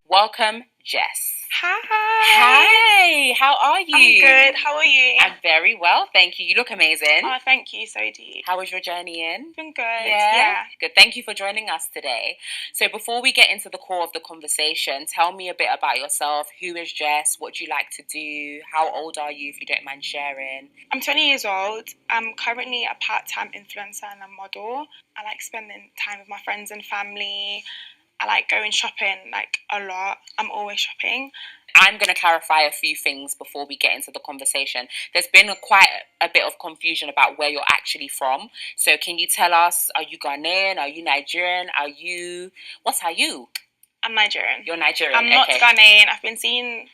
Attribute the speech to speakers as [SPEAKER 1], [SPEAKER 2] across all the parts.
[SPEAKER 1] Welcome, Jess.
[SPEAKER 2] Hi.
[SPEAKER 1] Hi, how are you?
[SPEAKER 2] I'm good. How are you?
[SPEAKER 1] I'm very well, thank you. You look amazing.
[SPEAKER 2] Oh, thank you. So do you.
[SPEAKER 1] How was your journey in?
[SPEAKER 2] It's been good.
[SPEAKER 1] Yeah? Good. Thank you for joining us today. So before we get into the core of the conversation, tell me a bit about yourself. Who is Jess? What do you like to do? How old are you, if you don't mind sharing?
[SPEAKER 2] I'm 20 years old. I'm currently a part-time influencer and a model. I like spending time with my friends and family. I like going shopping, like, a lot. I'm always shopping.
[SPEAKER 1] I'm going to clarify a few things before we get into the conversation. There's been quite a bit of confusion about where you're actually from. So can you tell us, are you Ghanaian? Are you Nigerian? What are you?
[SPEAKER 2] I'm Nigerian.
[SPEAKER 1] You're Nigerian,
[SPEAKER 2] I'm not
[SPEAKER 1] okay.
[SPEAKER 2] Ghanaian. I've been seeing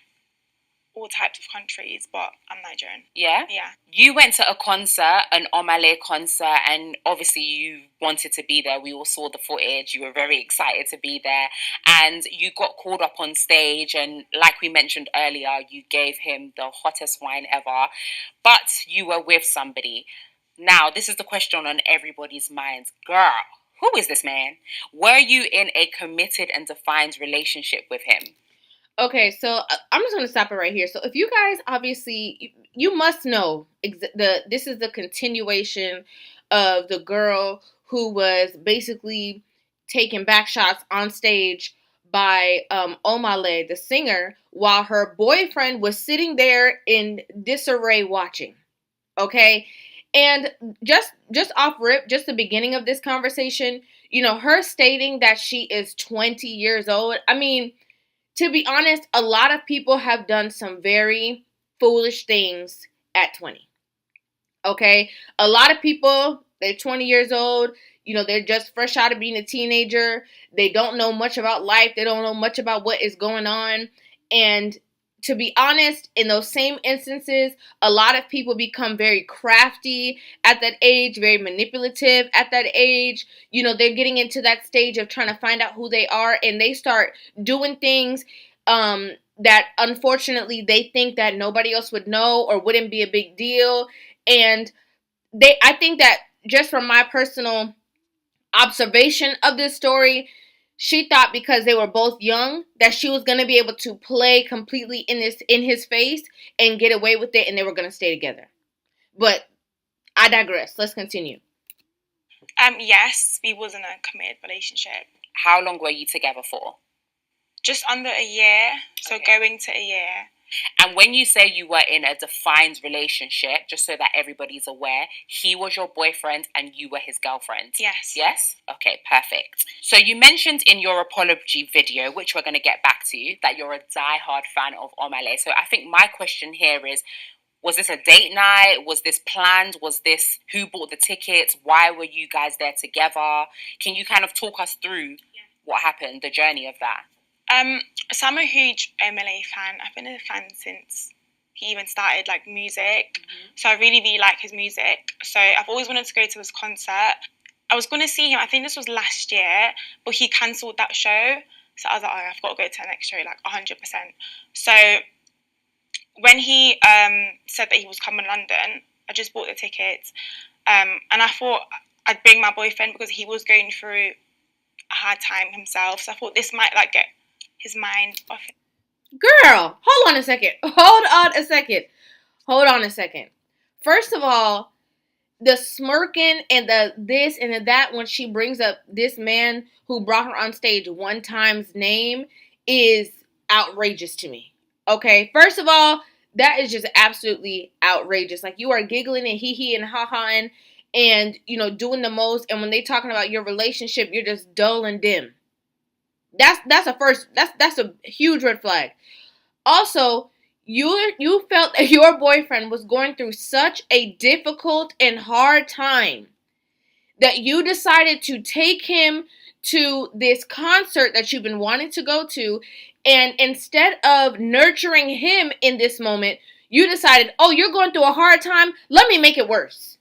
[SPEAKER 2] all types of countries, but I'm Nigerian.
[SPEAKER 1] Yeah?
[SPEAKER 2] Yeah.
[SPEAKER 1] You went to a concert, an Omah concert, and obviously you wanted to be there. We all saw the footage. You were very excited to be there. And you got called up on stage, and like we mentioned earlier, you gave him the hottest wine ever. But you were with somebody. Now, this is the question on everybody's minds. Girl, who is this man? Were you in a committed and defined relationship with him?
[SPEAKER 3] Okay, so I'm just going to stop it right here. So if you guys, obviously, you must know this is the continuation of the girl who was basically taking back shots on stage by Omah, the singer, while her boyfriend was sitting there in disarray watching. Okay, and just off rip, just the beginning of this conversation, her stating that she is 20 years old. I mean, to be honest, a lot of people have done some very foolish things at 20. Okay? A lot of people, they're 20 years old, they're just fresh out of being a teenager. They don't know much about life. They don't know much about what is going on. And to be honest, in those same instances, a lot of people become very crafty at that age, very manipulative at that age. They're getting into that stage of trying to find out who they are, and they start doing things that unfortunately they think that nobody else would know or wouldn't be a big deal. And I think that just from my personal observation of this story, she thought because they were both young that she was going to be able to play completely in his face and get away with it, and they were going to stay together. But I digress. Let's continue.
[SPEAKER 2] Yes, we was in a committed relationship.
[SPEAKER 1] How long were you together for?
[SPEAKER 2] Just under a year, so
[SPEAKER 1] Okay.
[SPEAKER 2] going to a year.
[SPEAKER 1] And when you say you were in a defined relationship, just so that everybody's aware, he was your boyfriend and you were his girlfriend?
[SPEAKER 2] Yes.
[SPEAKER 1] Yes? Okay, perfect. So you mentioned in your apology video, which we're going to get back to, that you're a diehard fan of Omah. So I think my question here is, was this a date night? Was this planned? Was this who bought the tickets? Why were you guys there together? Can you kind of talk us through what happened, the journey of that?
[SPEAKER 2] So I'm a huge Omah fan. I've been a fan since he even started like music. So I really, really like his music. So I've always wanted to go to his concert. I was going to see him, I think this was last year, but he cancelled that show. So I was like, oh, I've got to go to the next show, like 100%. So when he said that he was coming to London, I just bought the tickets. And I thought I'd bring my boyfriend because he was going through a hard time himself. So I thought this might like get his mind off it.
[SPEAKER 3] Girl, hold on a second. Hold on a second. First of all, the smirking and the this and the that when she brings up this man who brought her on stage one time's name is outrageous to me. Okay, first of all, that is just absolutely outrageous. Like, you are giggling and hee and ha-haing and doing the most, and when they talking about your relationship, you're just dull and dim. That's a huge red flag. Also, you felt that your boyfriend was going through such a difficult and hard time that you decided to take him to this concert that you've been wanting to go to, and instead of nurturing him in this moment, you decided, oh, you're going through a hard time, let me make it worse.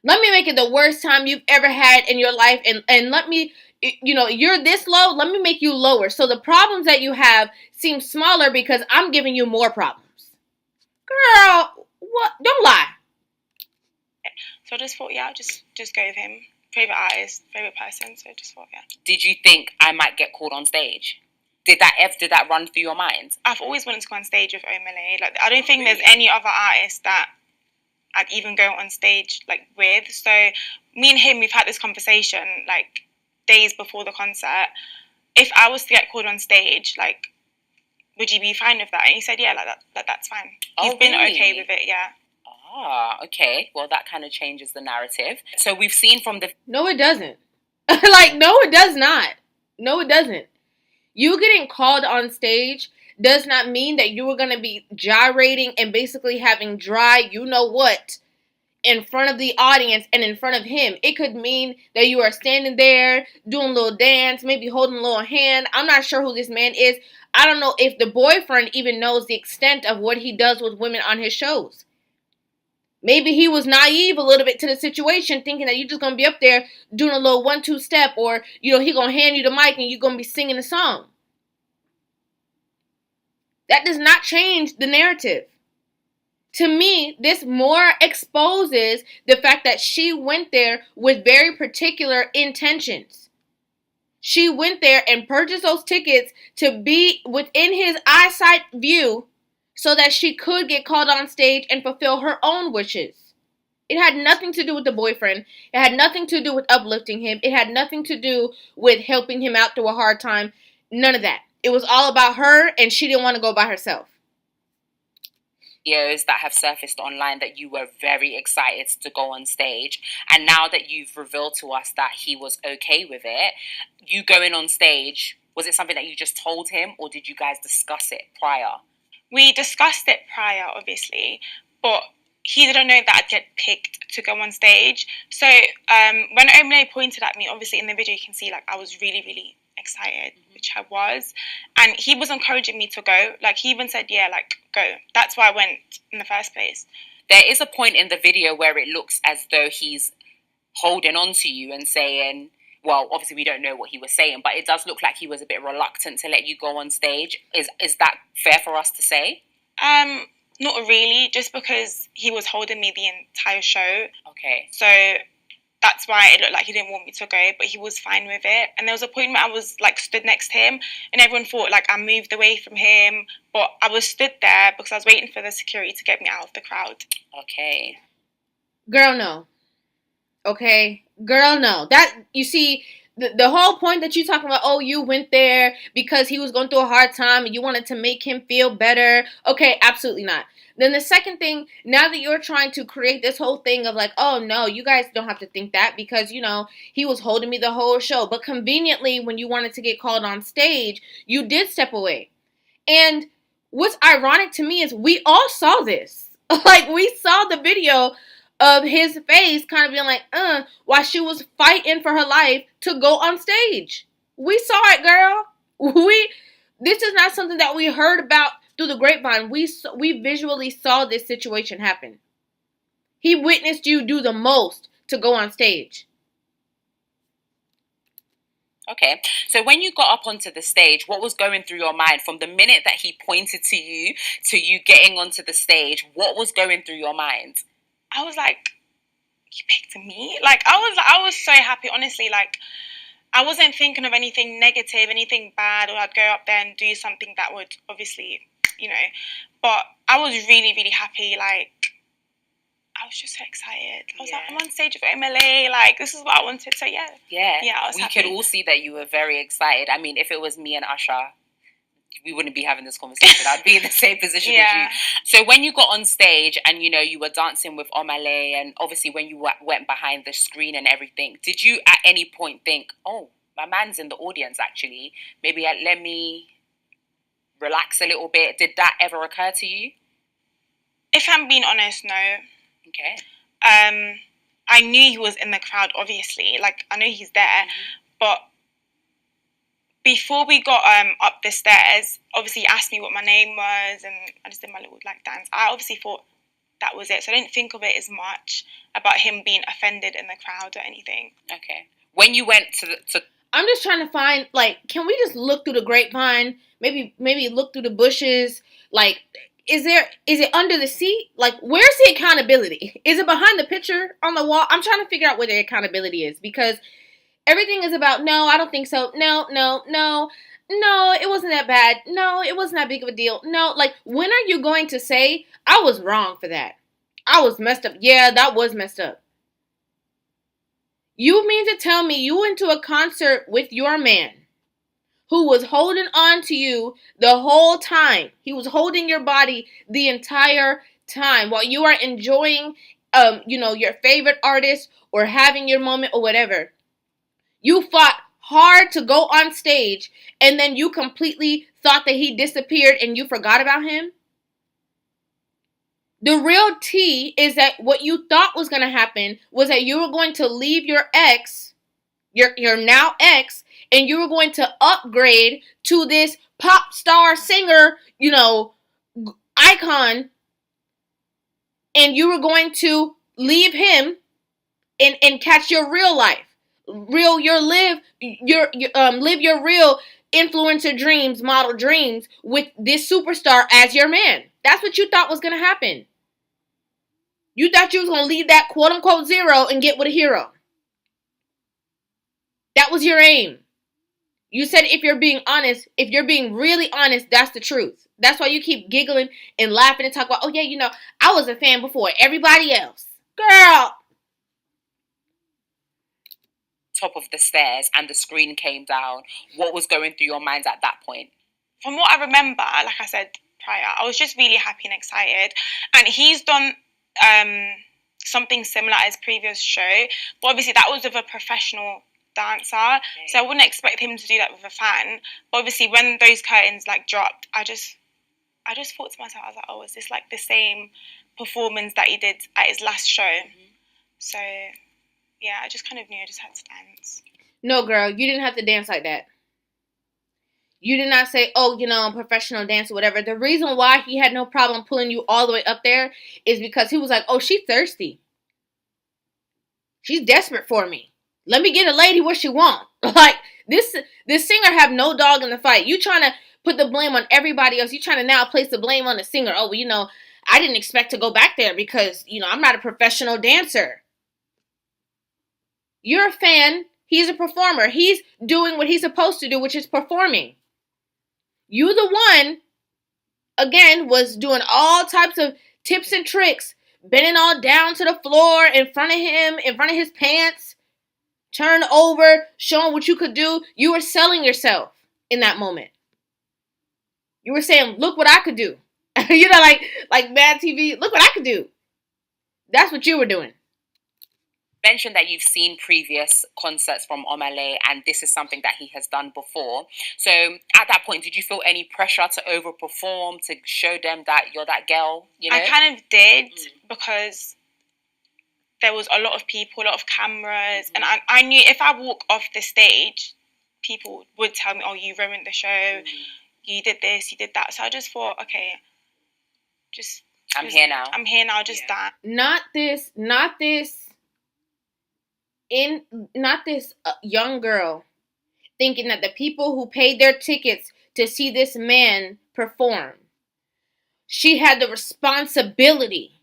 [SPEAKER 3] Let me make it the worst time you've ever had in your life, and let me, you're this low, let me make you lower. So the problems that you have seem smaller because I'm giving you more problems. Girl, what? Don't lie.
[SPEAKER 2] So I just thought, yeah, I'll just go with him. Favorite artist, favorite person. So I just thought, yeah.
[SPEAKER 1] Did you think I might get called on stage? Did that run through your mind?
[SPEAKER 2] I've always wanted to go on stage with Omah. Like, I don't think there's any other artist that I'd even go on stage like with. So me and him, we've had this conversation like days before the concert. If I was to get called on stage, like, would you be fine with that? And he said, yeah, that's fine. He's been okay with it, yeah.
[SPEAKER 1] Ah, okay. Well, that kind of changes the narrative. So we've seen from the...
[SPEAKER 3] No, it doesn't. Like, no, it does not. No, it doesn't. You getting called on stage does not mean that you were going to be gyrating and basically having dry, you know what, in front of the audience and in front of him. It could mean that you are standing there doing a little dance, maybe holding a little hand. I'm not sure who this man is. I don't know if the boyfriend even knows the extent of what he does with women on his shows. Maybe he was naive a little bit to the situation, thinking that you're just going to be up there doing a little 1-2 step, or, you know, he going to hand you the mic and you're going to be singing a song. That does not change the narrative. To me, this more exposes the fact that she went there with very particular intentions. She went there and purchased those tickets to be within his eyesight view so that she could get called on stage and fulfill her own wishes. It had nothing to do with the boyfriend. It had nothing to do with uplifting him. It had nothing to do with helping him out through a hard time. None of that. It was all about her, and she didn't want to go by herself.
[SPEAKER 1] Videos that have surfaced online that you were very excited to go on stage, and now that you've revealed to us that he was okay with it, you going on stage, was it something that you just told him, or did you guys discuss it prior?
[SPEAKER 2] We discussed it prior, obviously, but he didn't know that I'd get picked to go on stage. So when Omah pointed at me, obviously in the video you can see like I was really, really excited, which I was, and he was encouraging me to go. Like, he even said, yeah, like, go. That's why I went in the first place.
[SPEAKER 1] There is a point in the video where it looks as though he's holding on to you and saying, well, obviously we don't know what he was saying, but it does look like he was a bit reluctant to let you go on stage. Is that fair for us to say?
[SPEAKER 2] Not really, just because he was holding me the entire show.
[SPEAKER 1] Okay.
[SPEAKER 2] So that's why it looked like he didn't want me to go, but he was fine with it. And there was a point where I was like stood next to him, and everyone thought like I moved away from him, but I was stood there because I was waiting for the security to get me out of the crowd.
[SPEAKER 1] Okay.
[SPEAKER 3] Girl, no. Okay? Girl, no. That, you see, the whole point that you talking about, oh, you went there because he was going through a hard time and you wanted to make him feel better. Okay, absolutely not. Then the second thing, now that you're trying to create this whole thing of like, oh no, you guys don't have to think that because, you know, he was holding me the whole show. But conveniently, when you wanted to get called on stage, you did step away. And what's ironic to me is we all saw this. Like, we saw the video of his face kind of being like, while she was fighting for her life to go on stage. We saw it, girl. This is not something that we heard about through the grapevine. We visually saw this situation happen. He witnessed you do the most to go on stage.
[SPEAKER 1] Okay, so when you got up onto the stage, what was going through your mind from the minute that he pointed to you getting onto the stage? What was going through your mind?
[SPEAKER 2] I was like, you picked me? Like, I was so happy, honestly. Like, I wasn't thinking of anything negative, anything bad, or I'd go up there and do something that would obviously, you know. But I was really, really happy. Like, I was just so excited. I was like, I'm on stage with Omah. Like, this is what I wanted. So, yeah.
[SPEAKER 1] Yeah,
[SPEAKER 2] I was happy.
[SPEAKER 1] We could all see that you were very excited. I mean, if it was me and Asha, we wouldn't be having this conversation. I'd be in the same position as you. So when you got on stage and, you know, you were dancing with Omah, and obviously when you went behind the screen and everything, did you at any point think, oh, my man's in the audience actually, maybe let me relax a little bit? Did that ever occur to you?
[SPEAKER 2] If I'm being honest, no.
[SPEAKER 1] Okay.
[SPEAKER 2] I knew he was in the crowd, obviously. Like, I know he's there, but before we got up the stairs, obviously he asked me what my name was, and I just did my little like dance. I obviously thought that was it, so I didn't think of it as much about him being offended in the crowd or anything.
[SPEAKER 1] Okay. When you went to
[SPEAKER 3] I'm just trying to find, like, can we just look through the grapevine? Maybe look through the bushes. Like, is it under the seat? Like, where's the accountability? Is it behind the picture on the wall? I'm trying to figure out where the accountability is, because everything is about, no, I don't think so. No. no, it wasn't that bad. No, it wasn't that big of a deal. No, like, when are you going to say, I was wrong for that? I was messed up. Yeah, that was messed up. You mean to tell me you went to a concert with your man who was holding on to you the whole time? He was holding your body the entire time while you are enjoying, your favorite artist or having your moment or whatever. You fought hard to go on stage, and then you completely thought that he disappeared and you forgot about him? The real tea is that what you thought was going to happen was that you were going to leave your ex, your now ex, and you were going to upgrade to this pop star singer, icon, and you were going to leave him and catch your real life. Live your real influencer dreams, model dreams with this superstar as your man. That's what you thought was going to happen. You thought you was going to leave that quote unquote zero and get with a hero. That was your aim. You said if you're being honest, if you're being really honest, that's the truth. That's why you keep giggling and laughing and talk about, oh yeah, I was a fan before everybody else. Girl.
[SPEAKER 1] Top of the stairs and the screen came down. What was going through your mind at that point?
[SPEAKER 2] From what I remember, like I said prior, I was just really happy and excited. And he's done something similar at his previous show, but obviously that was with a professional dancer, so I wouldn't expect him to do that with a fan. But obviously when those curtains dropped, I just thought to myself, I was like, oh, is this like the same performance that he did at his last show? Mm-hmm. So yeah, I just kind of knew I just had to dance.
[SPEAKER 3] No, girl, you didn't have to dance like that. You did not say, oh, professional dancer, whatever. The reason why he had no problem pulling you all the way up there is because he was like, oh, she's thirsty. She's desperate for me. Let me get a lady what she want. Like, this singer have no dog in the fight. You trying to put the blame on everybody else. You trying to now place the blame on the singer. Oh, well, I didn't expect to go back there because, I'm not a professional dancer. You're a fan. He's a performer. He's doing what he's supposed to do, which is performing. You, the one, again, was doing all types of tips and tricks, bending all down to the floor in front of him, in front of his pants, turn over, showing what you could do. You were selling yourself in that moment. You were saying, look what I could do. like Mad TV, look what I could do. That's what you were doing.
[SPEAKER 1] Mentioned that you've seen previous concerts from Omah and this is something that he has done before. So at that point, did you feel any pressure to overperform, to show them that you're that girl?
[SPEAKER 2] I kind of did because there was a lot of people, a lot of cameras, and I knew if I walk off the stage, people would tell me, oh, you ruined the show, you did this, you did that. So I just thought, okay, I'm here now, just dance.
[SPEAKER 3] Not this young girl thinking that the people who paid their tickets to see this man perform, she had the responsibility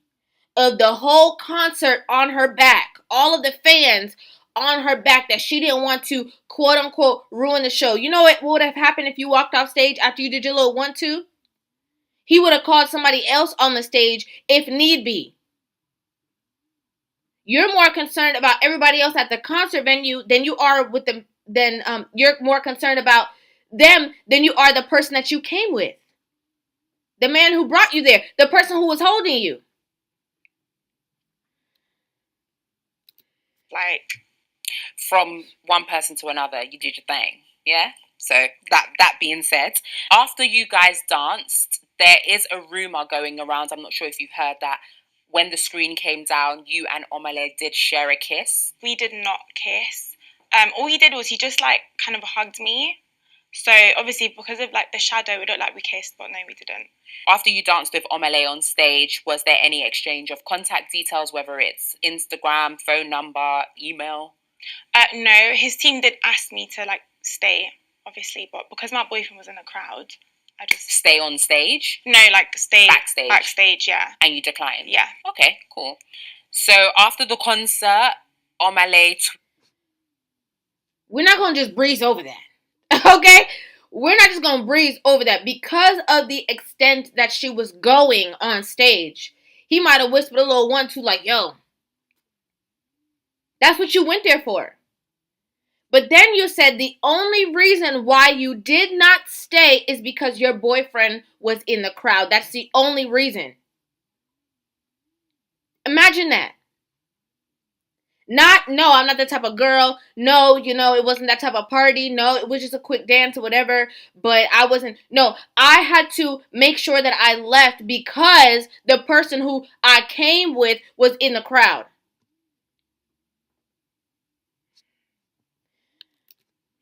[SPEAKER 3] of the whole concert on her back, all of the fans on her back, that she didn't want to quote unquote ruin the show. You know what would have happened if you walked off stage after you did your little 1-2? He would have called somebody else on the stage if need be. You're more concerned about everybody else at the concert venue than you are with them. You're more concerned about them than you are the person that you came with. The man who brought you there. The person who was holding you.
[SPEAKER 1] Like, from one person to another, you did your thing. Yeah? So, that being said, after you guys danced, there is a rumor going around. I'm not sure if you've heard that. When the screen came down, you and Omah did share a kiss.
[SPEAKER 2] We did not kiss. All he did was he just kind of hugged me. So obviously because of the shadow, it looked like we kissed, but no, we didn't.
[SPEAKER 1] After you danced with Omah on stage, was there any exchange of contact details, whether it's Instagram, phone number, email?
[SPEAKER 2] No, his team did ask me to stay, obviously, but because my boyfriend was in the crowd, I just...
[SPEAKER 1] Stay on stage?
[SPEAKER 2] No, stay...
[SPEAKER 1] Backstage?
[SPEAKER 2] Backstage, yeah.
[SPEAKER 1] And you declined?
[SPEAKER 2] Yeah.
[SPEAKER 1] Okay, cool. So after the concert, Omah...
[SPEAKER 3] We're not going to just breeze over that. Okay? we're not just going to breeze over that. Because of the extent that she was going on stage, he might have whispered a little 1-2 like, yo, that's what you went there for. But then you said the only reason why you did not stay is because your boyfriend was in the crowd. That's the only reason. Imagine that. No, I'm not that type of girl. No, it wasn't that type of party. No, it was just a quick dance or whatever. But I wasn't. No, I had to make sure that I left because the person who I came with was in the crowd.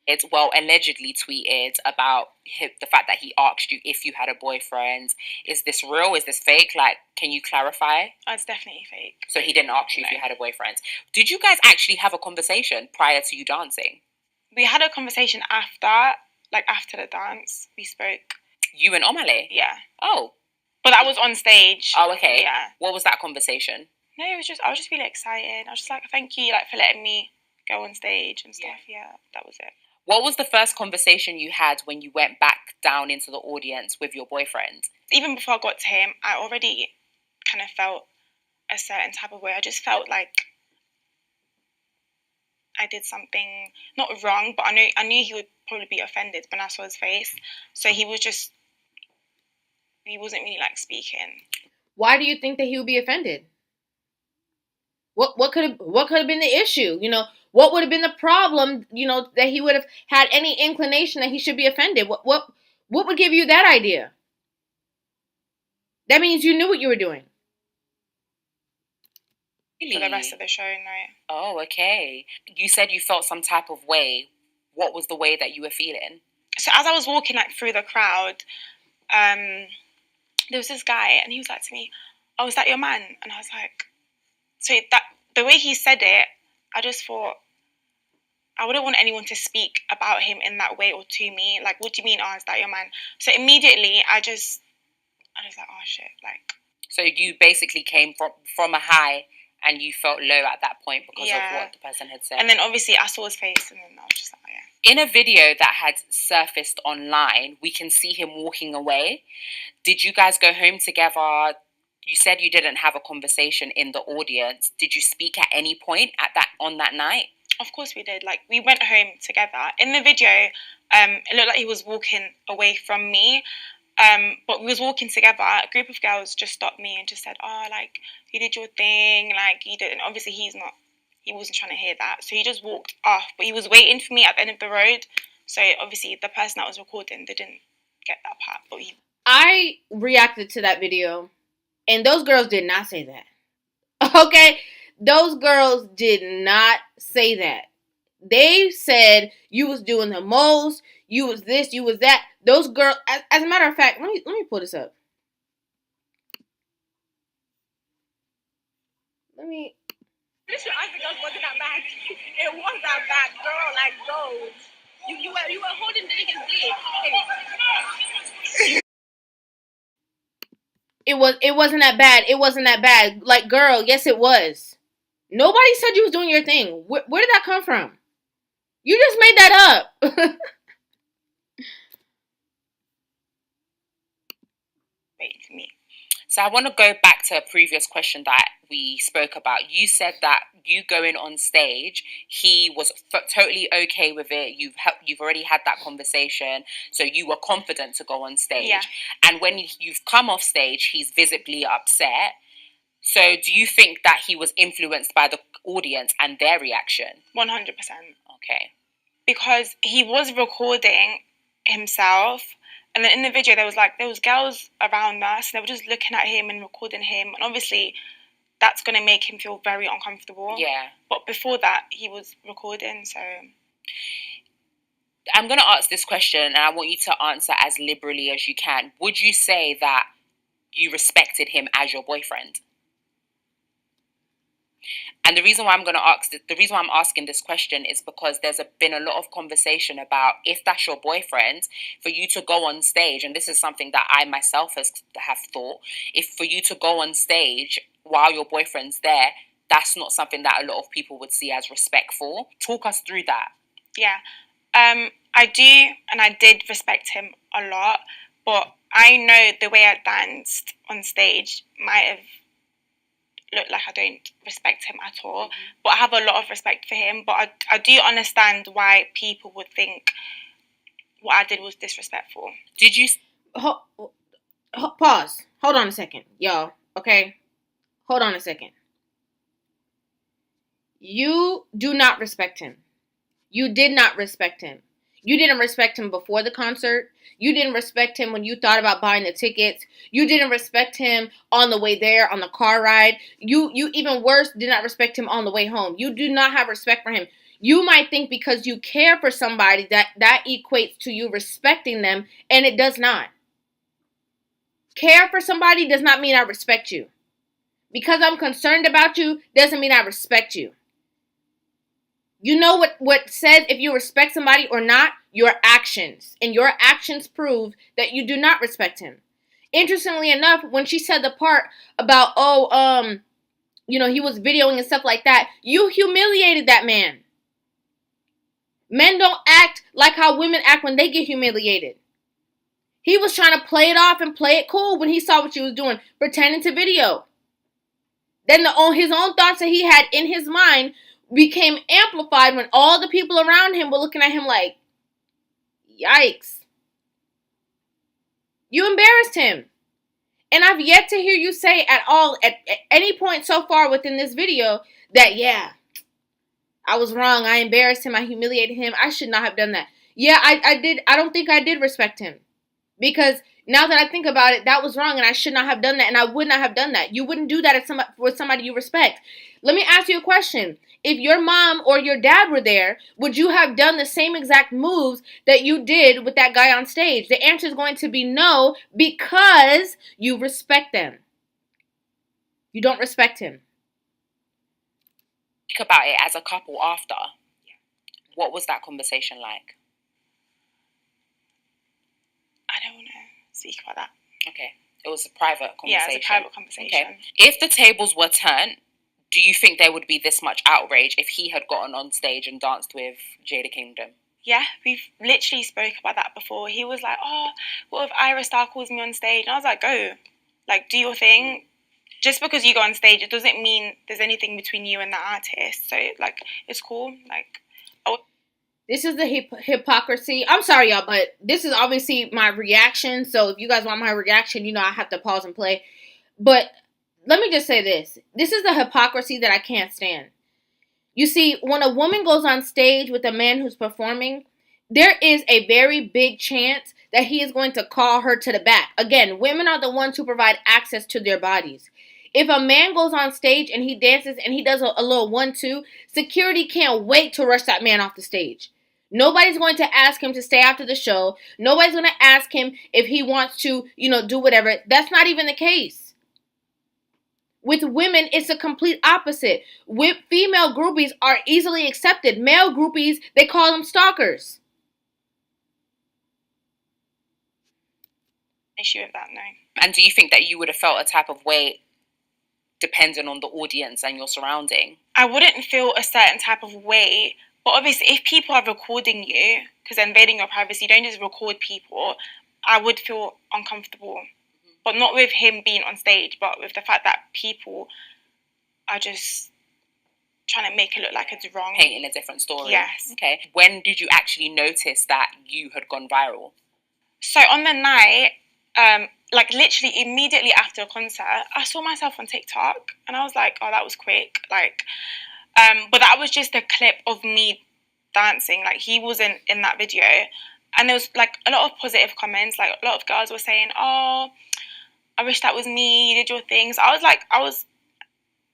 [SPEAKER 1] It's allegedly tweeted about the fact that he asked you if you had a boyfriend. Is this real? Is this fake? Like, can you clarify?
[SPEAKER 2] Oh, it's definitely fake.
[SPEAKER 1] So he didn't ask you if you had a boyfriend. Did you guys actually have a conversation prior to you dancing?
[SPEAKER 2] We had a conversation after the dance. We spoke.
[SPEAKER 1] You and Omah?
[SPEAKER 2] Yeah.
[SPEAKER 1] Oh.
[SPEAKER 2] But I was on stage.
[SPEAKER 1] Oh, okay.
[SPEAKER 2] Yeah.
[SPEAKER 1] What was that conversation?
[SPEAKER 2] No, I was just really excited. I was just like, thank you, for letting me go on stage and stuff. Yeah, that was it.
[SPEAKER 1] What was the first conversation you had when you went back down into the audience with your boyfriend?
[SPEAKER 2] Even before I got to him, I already kind of felt a certain type of way. I just felt like I did something not wrong, but I knew he would probably be offended when I saw his face. So he wasn't really speaking.
[SPEAKER 3] Why do you think that he would be offended? What could have been the issue? What would have been the problem? That he would have had any inclination that he should be offended. What would give you that idea? That means you knew what you were doing.
[SPEAKER 2] For the rest of the show, no.
[SPEAKER 1] Oh, okay. You said you felt some type of way. What was the way that you were feeling?
[SPEAKER 2] So as I was walking through the crowd, there was this guy, and he was like to me, "Oh, is that your man?" And I was like, so that the way he said it, I just thought, I wouldn't want anyone to speak about him in that way or to me. Like, what do you mean? Oh, is that your man? So immediately, I was like, oh shit,
[SPEAKER 1] So you basically came from a high, and you felt low at that point because of what the person had said.
[SPEAKER 2] And then obviously I saw his face, and then I was just like, oh yeah.
[SPEAKER 1] In a video that had surfaced online, we can see him walking away. Did you guys go home together? You said you didn't have a conversation in the audience. Did you speak at any point on that night?
[SPEAKER 2] Of course we did. We went home together. In the video, it looked like he was walking away from me. But we was walking together. A group of girls just stopped me and just said, "Oh, you did your thing, you did." And obviously he wasn't trying to hear that. So he just walked off. But he was waiting for me at the end of the road. So obviously the person that was recording didn't get that part. But
[SPEAKER 3] I reacted to that video. And those girls did not say that. Okay? Those girls did not say that. They said you was doing the most, you was this, you was that. Those girls, as a matter of fact, let me pull this up.
[SPEAKER 4] Literally, I think it wasn't that bad. It was that bad, girl. Go. You were holding the nigga's dick.
[SPEAKER 3] It wasn't that bad. It wasn't that bad. Girl, yes it was. Nobody said you was doing your thing. Where did that come from? You just made that up.
[SPEAKER 2] waiting for me.
[SPEAKER 1] So I want to go back to a previous question that we spoke about. You said that you going on stage, he was totally okay with it. You've already had that conversation, so you were confident to go on stage.
[SPEAKER 2] Yeah.
[SPEAKER 1] And when you've come off stage, he's visibly upset. So do you think that he was influenced by the audience and their reaction?
[SPEAKER 2] 100%.
[SPEAKER 1] Okay.
[SPEAKER 2] Because he was recording himself. And then in the video, there was girls around us, and they were just looking at him and recording him. And obviously, that's going to make him feel very uncomfortable.
[SPEAKER 1] Yeah.
[SPEAKER 2] But before that, he was recording, so...
[SPEAKER 1] I'm going to ask this question, and I want you to answer as liberally as you can. Would you say that you respected him as your boyfriend? And the reason why I'm asking this question is because there's been a lot of conversation about if that's your boyfriend, for you to go on stage, and this is something that I myself have thought, if for you to go on stage while your boyfriend's there, that's not something that a lot of people would see as respectful. Talk us through that.
[SPEAKER 2] Yeah. I do, and I did respect him a lot, but I know the way I danced on stage might have looked like I don't respect him at all. But I have a lot of respect for him. But I do understand why people would think what I did was disrespectful.
[SPEAKER 1] Did you?
[SPEAKER 3] Pause. Hold on a second, y'all. Okay? Hold on a second. You do not respect him. You did not respect him. You didn't respect him before the concert. You didn't respect him when you thought about buying the tickets. You didn't respect him on the way there, on the car ride. You even worse, did not respect him on the way home. You do not have respect for him. You might think because you care for somebody that equates to you respecting them, and it does not. Care for somebody does not mean I respect you. Because I'm concerned about you doesn't mean I respect you. You know what says if you respect somebody or not? Your actions. And your actions prove that you do not respect him. Interestingly enough, when she said the part about, he was videoing and stuff like that, you humiliated that man. Men don't act like how women act when they get humiliated. He was trying to play it off and play it cool when he saw what you was doing, pretending to video. Then his own thoughts that he had in his mind became amplified when all the people around him were looking at him like, yikes. You embarrassed him. And I've yet to hear you say at any point so far within this video that, yeah, I was wrong. I embarrassed him. I humiliated him. I should not have done that. Yeah, I did. I don't think I did respect him. Because now that I think about it, that was wrong and I should not have done that, and I would not have done that. You wouldn't do that with somebody you respect. Let me ask you a question. If your mom or your dad were there, would you have done the same exact moves that you did with that guy on stage? The answer is going to be no, because you respect them. You don't respect him.
[SPEAKER 1] Think about it as a couple after. What was that conversation like?
[SPEAKER 2] I don't want to speak about that.
[SPEAKER 1] Okay. It was a private conversation.
[SPEAKER 2] Yeah, it was a private conversation.
[SPEAKER 1] Okay. If the tables were turned, do you think there would be this much outrage if he had gotten on stage and danced with Jada Kingdom?
[SPEAKER 2] Yeah, we've literally spoke about that before. He was like, oh, what if Ira Star calls me on stage? And I was like, go. Like, do your thing. Just because you go on stage, it doesn't mean there's anything between you and the artist. So, like, it's cool. Like,
[SPEAKER 3] this is the hypocrisy. I'm sorry, y'all, but this is obviously my reaction. So if you guys want my reaction, I have to pause and play. But let me just say this. This is the hypocrisy that I can't stand. You see, when a woman goes on stage with a man who's performing, there is a very big chance that he is going to call her to the back. Again, women are the ones who provide access to their bodies. If a man goes on stage and he dances and he does a little 1-2, security can't wait to rush that man off the stage. Nobody's going to ask him to stay after the show. Nobody's going to ask him if he wants to, do whatever. That's not even the case. With women, it's a complete opposite. With female groupies are easily accepted. Male groupies, they call them stalkers.
[SPEAKER 2] Issue with that, no.
[SPEAKER 1] And do you think that you would have felt a type of way depending on the audience and your surrounding?
[SPEAKER 2] I wouldn't feel a certain type of way. But obviously, if people are recording you, because they're invading your privacy, don't just record people, I would feel uncomfortable. But not with him being on stage, but with the fact that people are just trying to make it look like it's wrong.
[SPEAKER 1] Painting a different story.
[SPEAKER 2] Yes.
[SPEAKER 1] Okay. When did you actually notice that you had gone viral?
[SPEAKER 2] So on the night, literally immediately after the concert, I saw myself on TikTok and I was like, oh, that was quick. But that was just a clip of me dancing. Like, he wasn't in that video. And there was, a lot of positive comments. Like, a lot of girls were saying, oh, I wish that was me. You did your thing. So I was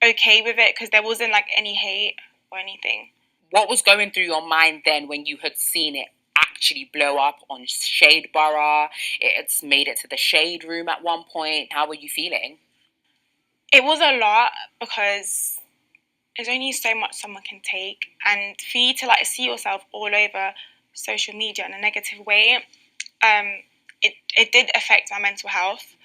[SPEAKER 2] okay with it because there wasn't, any hate or anything.
[SPEAKER 1] What was going through your mind then when you had seen it actually blow up on Shade Borough? It's made it to the Shade Room at one point. How were you feeling?
[SPEAKER 2] It was a lot because there's only so much someone can take, and for you to see yourself all over social media in a negative way, it did affect my mental health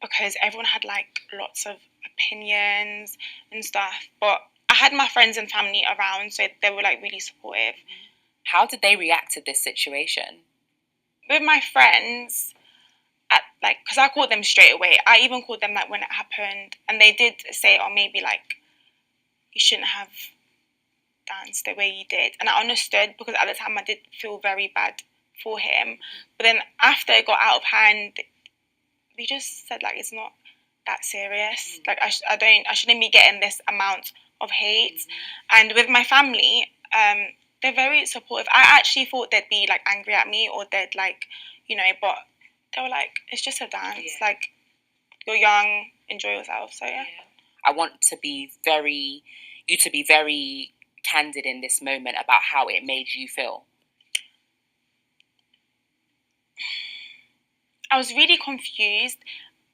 [SPEAKER 2] because everyone had lots of opinions and stuff. But I had my friends and family around, so they were really supportive.
[SPEAKER 1] How did they react to this situation?
[SPEAKER 2] With my friends, because I called them straight away. I even called them like when it happened, and they did say, "Oh, maybe like you shouldn't have danced the way you did." And I understood, because at the time I did feel very bad for him. But then after it got out of hand, we just said like it's not that serious. Like I shouldn't be getting this amount of hate. And with my family, they're very supportive. I actually thought they'd be like angry at me, or they'd like, but they were like, it's just a dance. Like, you're young, enjoy yourself. So yeah.
[SPEAKER 1] I want you to be very candid in this moment about how it made you feel.
[SPEAKER 2] I was really confused,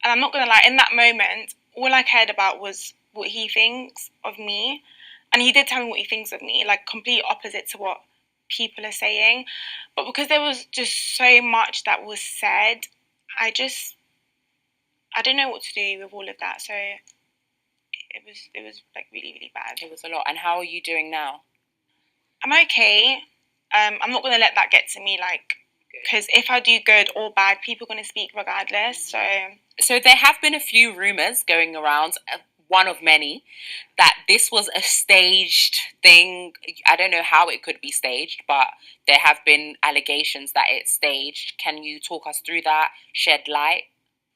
[SPEAKER 2] and I'm not gonna lie, in that moment, all I cared about was what he thinks of me. And he did tell me what he thinks of me, like complete opposite to what people are saying. But because there was just so much that was said, I didn't know what to do with all of that. So it was like really, really bad.
[SPEAKER 1] It was a lot. And how are you doing now?
[SPEAKER 2] I'm okay. I'm not gonna let that get to me, like, because if I do good or bad, people are gonna speak regardless.
[SPEAKER 1] So there have been a few rumors going around, one of many, that this was a staged thing. I don't know how it could be staged, but there have been allegations that it's staged. Can you talk us through that, shed light?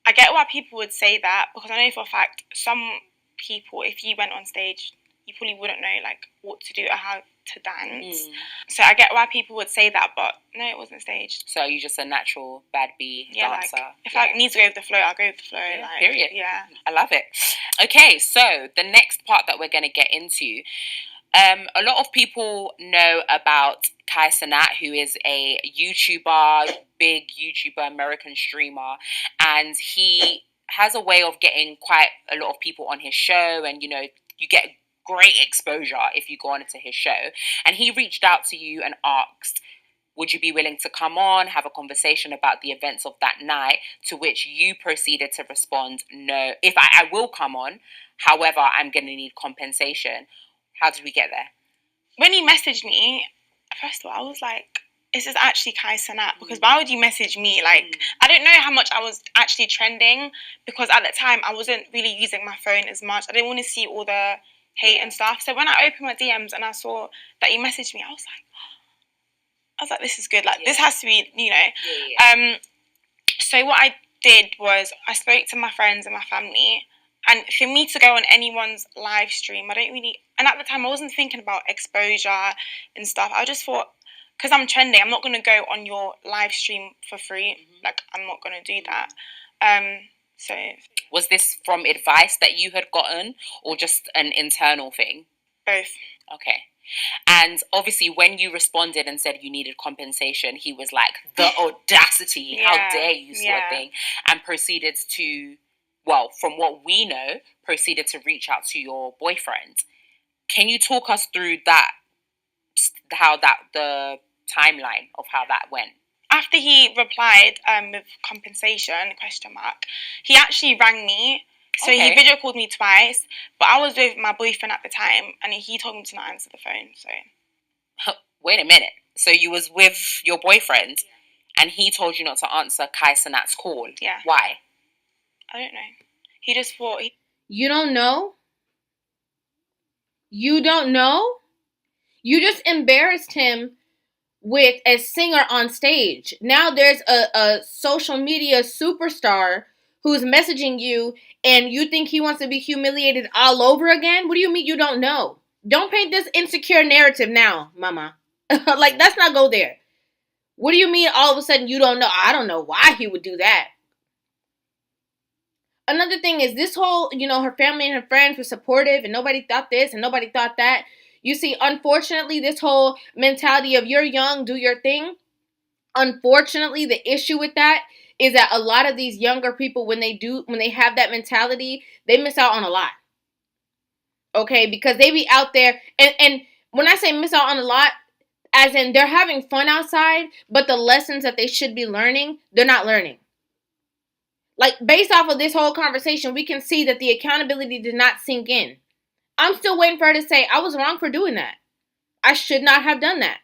[SPEAKER 2] I get why people would say that, because I know for a fact some people, if you went on stage, you probably wouldn't know like what to do or how to dance. So I get why people would say that, but no, it wasn't staged.
[SPEAKER 1] So you're just a natural bad bee dancer.
[SPEAKER 2] Like, if I need to go with the flow, I'll go with the flow.
[SPEAKER 1] Yeah, period.
[SPEAKER 2] Yeah.
[SPEAKER 1] I love it. Okay, so the next part that we're going to get into, a lot of people know about Kai Cenat, who is a YouTuber, big YouTuber, American streamer, and he has a way of getting quite a lot of people on his show, and you get great exposure if you go on to his show. And he reached out to you and asked, would you be willing to come on, have a conversation about the events of that night, to which you proceeded to respond, no, if I will come on, however, I'm going to need compensation. How did we get there?
[SPEAKER 2] When he messaged me, first of all, I was like, this is actually Kai Cenat, because why would you message me? Like, I don't know how much I was actually trending, because at the time I wasn't really using my phone as much. I didn't want to see all the hate and stuff. So when I opened my DMs and I saw that he messaged me, I was like, this is good. Like, this has to be, So what I did was I spoke to my friends and my family. And for me to go on anyone's live stream, and at the time I wasn't thinking about exposure and stuff. I just thought, because I'm trending, I'm not going to go on your live stream for free. Like, I'm not going to do that. So,
[SPEAKER 1] was this from advice that you had gotten, or just an internal thing?
[SPEAKER 2] Both.
[SPEAKER 1] Okay. And obviously when you responded and said you needed compensation, he was like, the audacity, how dare you, sort of thing, and proceeded to, well, from what we know, proceeded to reach out to your boyfriend. Can you talk us through that, the timeline of how that went?
[SPEAKER 2] After he replied with compensation, ? He actually rang me. So he video called me twice, but I was with my boyfriend at the time, and he told me to not answer the phone. So,
[SPEAKER 1] wait a minute. So you was with your boyfriend, and he told you not to answer Kai Cenat's call.
[SPEAKER 2] Yeah.
[SPEAKER 1] Why?
[SPEAKER 2] I don't know. He just thought.
[SPEAKER 3] You don't know? You don't know? You just embarrassed him with a singer on stage. Now there's a social media superstar who's messaging you, and you think he wants to be humiliated all over again? What do you mean you don't know? Don't paint this insecure narrative now, mama. Like, let's not go there. What do you mean all of a sudden you don't know? I don't know why he would do that. Another thing is this whole, her family and her friends were supportive, and nobody thought this and nobody thought that. You see, unfortunately, this whole mentality of you're young, do your thing. Unfortunately, the issue with that is that a lot of these younger people, when they have that mentality, they miss out on a lot. Okay, because they be out there, and when I say miss out on a lot, as in they're having fun outside, but the lessons that they should be learning, they're not learning. Like, based off of this whole conversation, we can see that the accountability did not sink in. I'm still waiting for her to say, I was wrong for doing that. I should not have done that.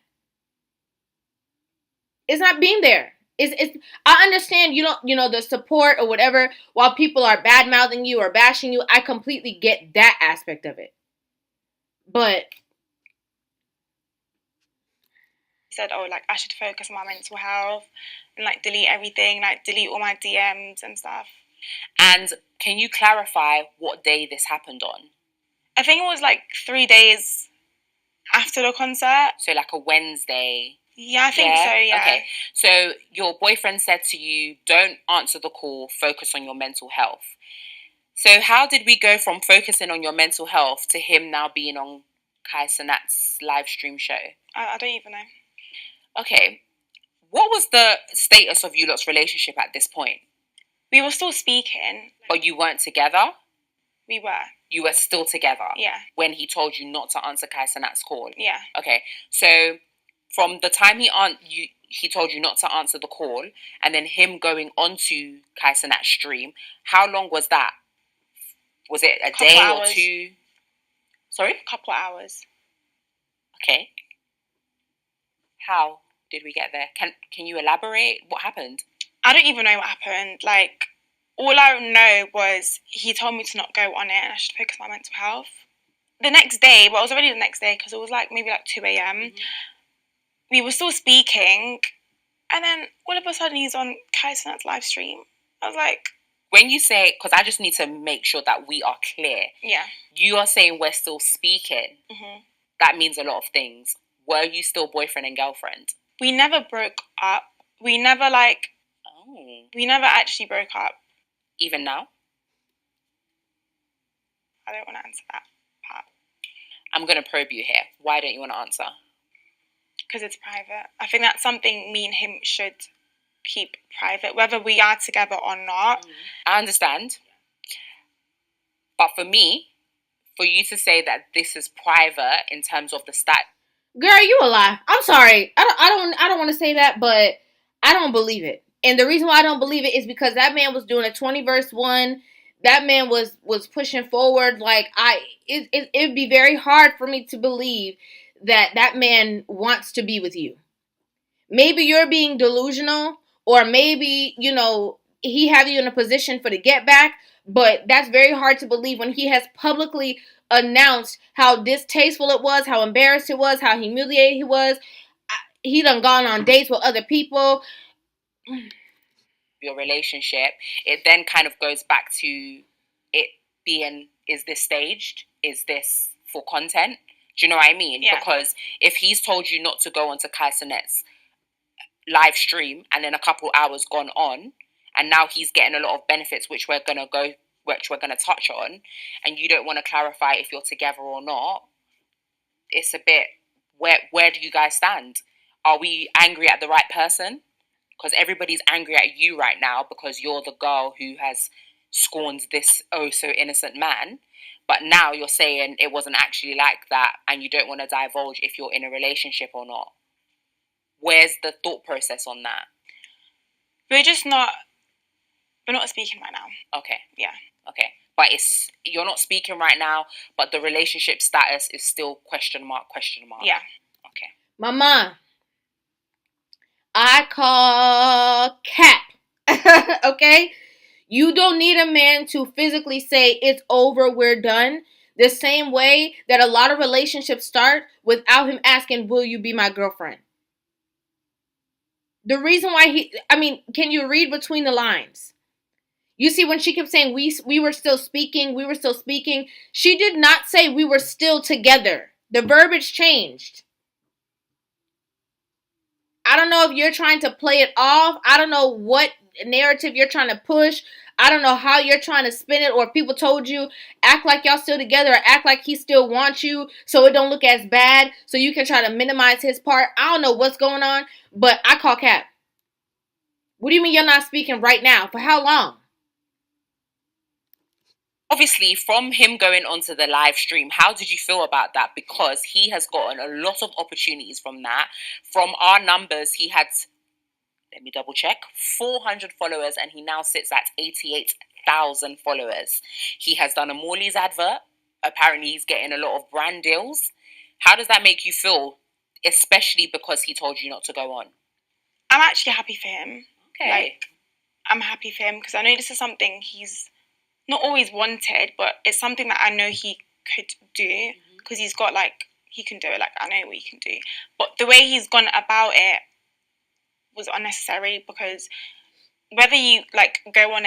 [SPEAKER 3] It's not being there. It's I understand you don't, the support or whatever while people are bad mouthing you or bashing you. I completely get that aspect of it. But
[SPEAKER 2] He said, oh, like, I should focus on my mental health and, like, delete everything, like, delete all my DMs and stuff.
[SPEAKER 1] And can you clarify what day this happened on?
[SPEAKER 2] I think it was, like, 3 days after the concert.
[SPEAKER 1] So like a Wednesday.
[SPEAKER 2] Yeah, I think so, yeah.
[SPEAKER 1] Okay. So your boyfriend said to you, don't answer the call, focus on your mental health. So how did we go from focusing on your mental health to him now being on Kai Cenat's live stream show?
[SPEAKER 2] I don't even know.
[SPEAKER 1] Okay. What was the status of you lot's relationship at this point?
[SPEAKER 2] We were still speaking.
[SPEAKER 1] But you weren't together?
[SPEAKER 2] We were.
[SPEAKER 1] You were still together?
[SPEAKER 2] Yeah.
[SPEAKER 1] When he told you not to answer Kai Cenat's call?
[SPEAKER 2] Yeah.
[SPEAKER 1] Okay. So from the time he told you not to answer the call and then him going onto Kai Cenat's stream, how long was that? Was it a day or two? Sorry?
[SPEAKER 2] A couple hours.
[SPEAKER 1] Okay. How did we get there? Can you elaborate? What happened?
[SPEAKER 2] I don't even know what happened. Like, all I know was he told me to not go on it and I should focus on my mental health. The next day, well, it was already the next day because it was like maybe like 2 a.m. Mm-hmm. We were still speaking and then all of a sudden he's on Kai Cenat's live stream. I was like...
[SPEAKER 1] When you say, because I just need to make sure that we are clear.
[SPEAKER 2] Yeah.
[SPEAKER 1] You are saying we're still speaking.
[SPEAKER 2] Mm-hmm.
[SPEAKER 1] That means a lot of things. Were you still boyfriend and girlfriend?
[SPEAKER 2] We never broke up. We never We never actually broke up.
[SPEAKER 1] Even now?
[SPEAKER 2] I don't want to answer that part.
[SPEAKER 1] I'm going to probe you here. Why don't you want to answer?
[SPEAKER 2] Because it's private. I think that's something me and him should keep private, whether we are together or not.
[SPEAKER 1] I understand. But for me, for you to say that this is private in terms of the stat...
[SPEAKER 3] Girl, you a lie. I'm sorry. I don't want to say that, but I don't believe it. And the reason why I don't believe it is because that man was doing a 20 verse one. That man was pushing forward. Like, it'd be very hard for me to believe that man wants to be with you. Maybe you're being delusional, or maybe, he have you in a position for the get back, but that's very hard to believe when he has publicly announced how distasteful it was, how embarrassed it was, how humiliated he was. He done gone on dates with other people.
[SPEAKER 1] Your relationship, it then kind of goes back to it being, is this staged? Is this for content? Do you know what I mean?
[SPEAKER 2] Yeah.
[SPEAKER 1] Because if he's told you not to go onto Kai Cenat's live stream and then a couple hours gone on, and now he's getting a lot of benefits which we're gonna touch on, and you don't want to clarify if you're together or not, it's a bit, where do you guys stand? Are we angry at the right person? Because everybody's angry at you right now because you're the girl who has scorned this oh so innocent man. But now you're saying it wasn't actually like that and you don't want to divulge if you're in a relationship or not. Where's the thought process on that?
[SPEAKER 2] We're not speaking right now.
[SPEAKER 1] Okay.
[SPEAKER 2] Yeah.
[SPEAKER 1] Okay. But you're not speaking right now, but the relationship status is still question mark.
[SPEAKER 2] Yeah.
[SPEAKER 1] Okay.
[SPEAKER 3] Mama, I call cap. Okay? You don't need a man to physically say it's over, we're done. The same way that a lot of relationships start without him asking, will you be my girlfriend? The reason why can you read between the lines? You see, when she kept saying we were still speaking, she did not say we were still together. The verbiage changed. I don't know if you're trying to play it off. I don't know what narrative you're trying to push. I don't know how you're trying to spin it, or if people told you, act like y'all still together, or act like he still wants you so it don't look as bad, so you can try to minimize his part. I don't know what's going on, but I call cap. What do you mean you're not speaking right now? For how long?
[SPEAKER 1] Obviously, from him going onto the live stream, how did you feel about that? Because he has gotten a lot of opportunities from that. From our numbers, he had, let me double check, 400 followers, and he now sits at 88,000 followers. He has done a Morley's advert. Apparently, he's getting a lot of brand deals. How does that make you feel? Especially because he told you not to go on.
[SPEAKER 2] I'm actually happy for him.
[SPEAKER 1] Okay.
[SPEAKER 2] Like, I'm happy for him because I know this is something he's not always wanted, but it's something that I know he could do because he's got, like, he can do it. Like, I know what he can do. But the way he's gone about it was unnecessary because whether you, like, go on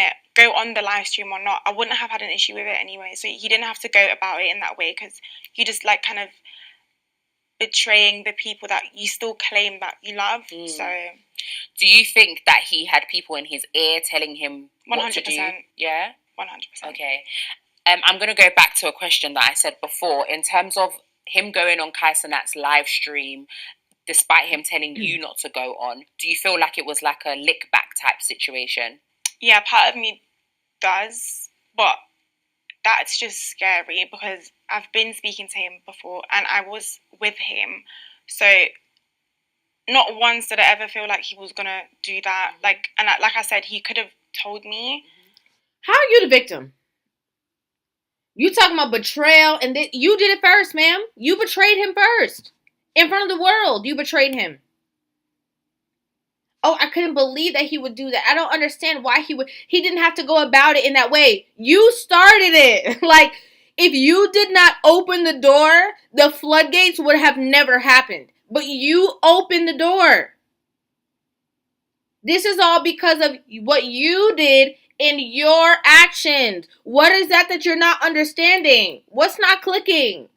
[SPEAKER 2] the live stream or not, I wouldn't have had an issue with it anyway. So he didn't have to go about it in that way because you just, like, kind of betraying the people that you still claim that you love. So,
[SPEAKER 1] do you think that he had people in his ear telling him what to do?
[SPEAKER 2] 100%.
[SPEAKER 1] Yeah?
[SPEAKER 2] 100%.
[SPEAKER 1] Okay. I'm going to go back to a question that I said before. In terms of him going on Kai Cenat's live stream, despite him telling you not to go on, do you feel like it was like a lick back type situation?
[SPEAKER 2] Yeah, part of me does, but that's just scary because I've been speaking to him before and I was with him. So not once did I ever feel like he was going to do that. Like, and like I said, he could have told me.
[SPEAKER 3] How are you the victim? You talking about betrayal, and you did it first, ma'am. You betrayed him first. In front of the world, you betrayed him. Oh, I couldn't believe that he would do that. I don't understand why he didn't have to go about it in that way. You started it. Like, if you did not open the door, the floodgates would have never happened. But you opened the door. This is all because of what you did in your actions. What is that you're not understanding? What's not clicking?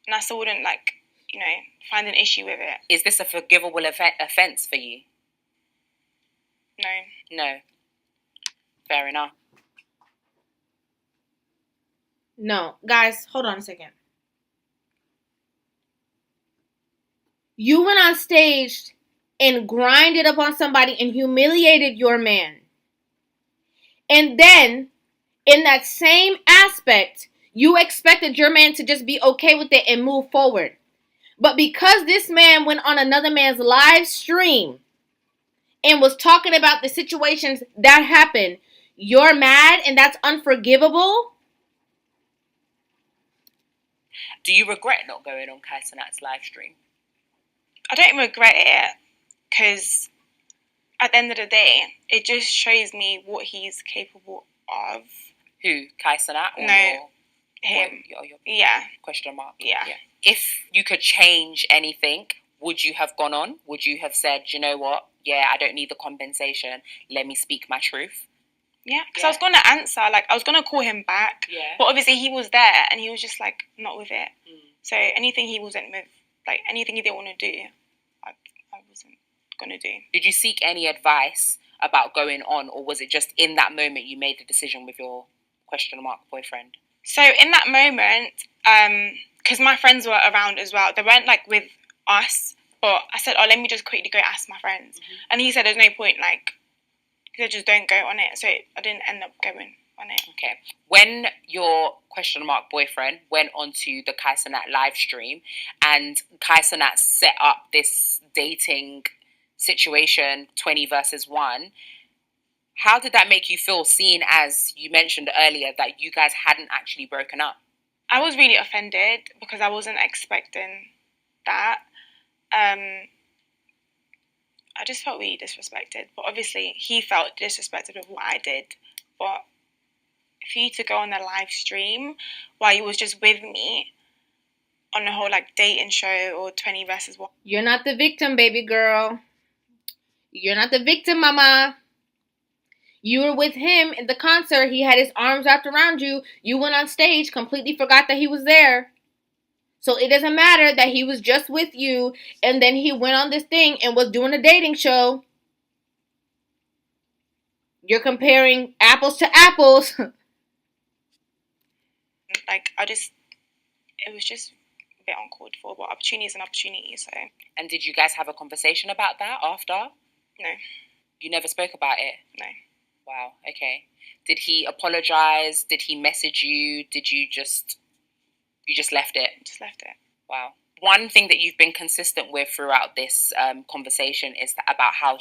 [SPEAKER 2] And I still wouldn't, like, you know, find an issue with it.
[SPEAKER 1] Is this a forgivable offence for you?
[SPEAKER 2] No.
[SPEAKER 1] No. Fair enough.
[SPEAKER 3] No. Guys, hold on a second. You went on stage and grinded up on somebody and humiliated your man. And then, in that same aspect, you expected your man to just be okay with it and move forward. But because this man went on another man's live stream and was talking about the situations that happened, you're mad and that's unforgivable?
[SPEAKER 1] Do you regret not going on Kai Cenat's live stream?
[SPEAKER 2] I don't regret it because at the end of the day, it just shows me what he's capable of.
[SPEAKER 1] Who? Kai Cenat?
[SPEAKER 2] No, him.
[SPEAKER 1] Yeah. Question mark.
[SPEAKER 2] Yeah.
[SPEAKER 1] If you could change anything, would you have gone on? Would you have said, you know what? Yeah, I don't need the compensation. Let me speak my truth.
[SPEAKER 2] Yeah, because I was going to answer. Like, I was going to call him back.
[SPEAKER 1] Yeah.
[SPEAKER 2] But obviously he was there and he was just, like, not with it. So anything he wasn't with, like, anything he didn't want to do, I wasn't going to do.
[SPEAKER 1] Did you seek any advice about going on, or was it just in that moment you made the decision with your question mark boyfriend?
[SPEAKER 2] So in that moment, because my friends were around as well, they weren't, like, with us, but I said, oh, let me just quickly go ask my friends. And he said there's no point, like, they just don't go on it. So I didn't end up going on it.
[SPEAKER 1] Okay. When your question mark boyfriend went onto the Kai Cenat live stream and Kai Cenat set up this dating situation, 20 versus 1, how did that make you feel, seeing as you mentioned earlier that you guys hadn't actually broken up?
[SPEAKER 2] I was really offended because I wasn't expecting that. I just felt really disrespected. But obviously, he felt disrespected with what I did. But for you to go on the live stream while you was just with me on the whole, like, dating show or 20 versus 1.
[SPEAKER 3] You're not the victim, baby girl. You're not the victim, mama. You were with him in the concert. He had his arms wrapped around you. You went on stage, completely forgot that he was there. So it doesn't matter that he was just with you and then he went on this thing and was doing a dating show. You're comparing apples to apples.
[SPEAKER 2] Like, it was just a bit uncalled for, but opportunity is an opportunity, so.
[SPEAKER 1] And did you guys have a conversation about that after?
[SPEAKER 2] No.
[SPEAKER 1] You never spoke about it?
[SPEAKER 2] No.
[SPEAKER 1] Wow, okay. Did he apologize? Did he message you? Did you just left it?
[SPEAKER 2] Just left it.
[SPEAKER 1] Wow. One thing that you've been consistent with throughout this conversation is about how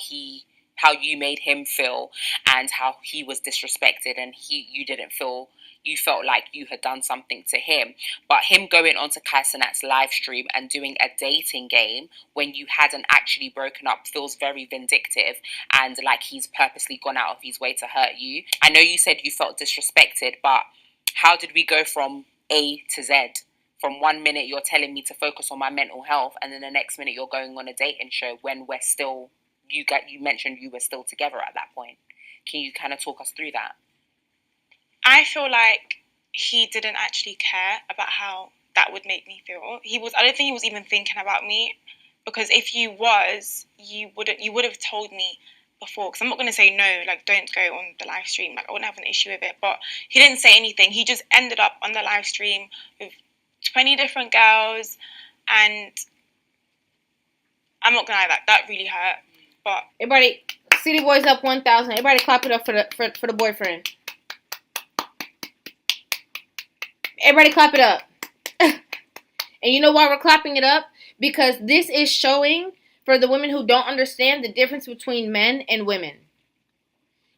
[SPEAKER 1] you made him feel and how he was disrespected and you didn't feel, you felt like you had done something to him. But him going onto Kai Cenat's live stream and doing a dating game when you hadn't actually broken up feels very vindictive, and like he's purposely gone out of his way to hurt you. I know you said you felt disrespected, but how did we go from A to Z? From 1 minute you're telling me to focus on my mental health, and then the next minute you're going on a dating show when we're still, you mentioned you were still together at that point. Can you kind of talk us through that?
[SPEAKER 2] I feel like he didn't actually care about how that would make me feel. I don't think he was even thinking about me, because if you was, you would have told me before. Because I'm not going to say no, like, don't go on the live stream. Like, I wouldn't have an issue with it. But he didn't say anything. He just ended up on the live stream with 20 different girls, and I'm not going to lie, that really hurt. But
[SPEAKER 3] everybody, City Boys up 1,000. Everybody clap it up for the boyfriend. Everybody clap it up. And you know why we're clapping it up? Because this is showing, for the women who don't understand, the difference between men and women.